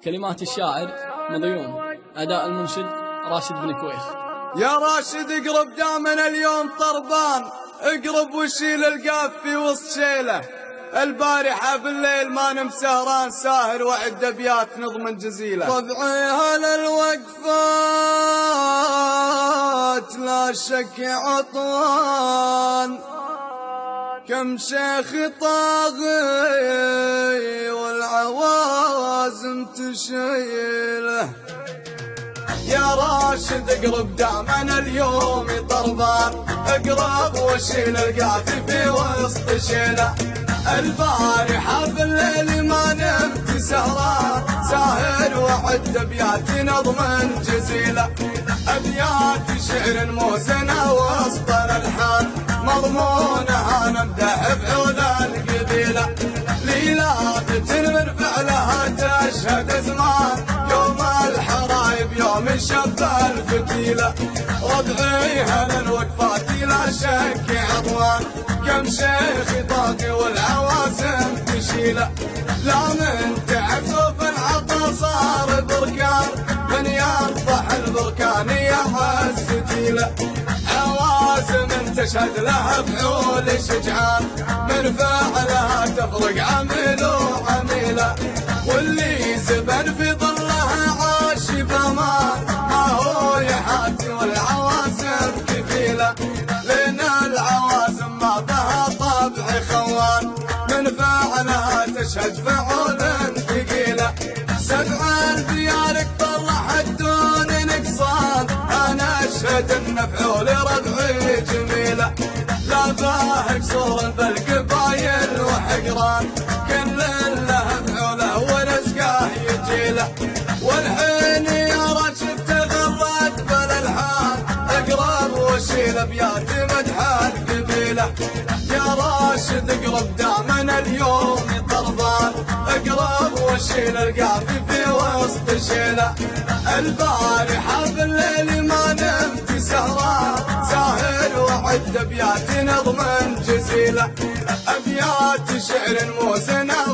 كلمات الشاعر مضيون، أداء المنشد راشد بن كويخ. يا راشد اقرب دامنا اليوم طربان، اقرب وشيل القاف في وسط شيله. البارحة بالليل ما نم سهران ساهر وعد ابيات نظم جزيلة. طبعي هالوقفات لا شك عطوان، كم شيخ طاغي والعوازم تشيله. يا راشد اقرب دامنا اليوم طربان، اقرب وشيل القافي في وسط شيله. البارحة بالليل ما نمت سهران ساهر وعد ابيات نظم جزيلة. ابيات شعر موزنة وسط الالحان، مضمونها نمدح بعود القبيلة. ليلات من فعلها تشهد زمان، يوم الحرايب يوم شب الفتيلة. ربعي هالوقفات لا شك عضوان، كم شيخ طاقي والعوازم تشيله. لا من تعفف العطا صار بركان، من ينضح البركان يعز فتيله. عوازم تشهد لها فعول شجعان، من فعلها تفرق عمل وعميله. واللي زبن في ظلها عاش بأمان، ما هو يحاتي والعوازم كفيله. لأن العوازم ما بها طبع خوان، من فعلها تشهد فعول ثقيله. سبع ديارك طلعت دون نقصان، انا اشهد ان فعول ربعي جميله. لا باه قصور بالقبايل وحقران، كل له فعوله ورزقه يجيله. والحين يا راشد تغرد بالالحان، اقرب وشيل ابيات مدح القبيله. يا راشد اقرب دامنا اليوم طربان، اقرب وشيل القافي في وسط شيله. البارحة بالليل ما نمت سهران ساهر وعد ابيات نظم جزيله. ابيات شعر موزنة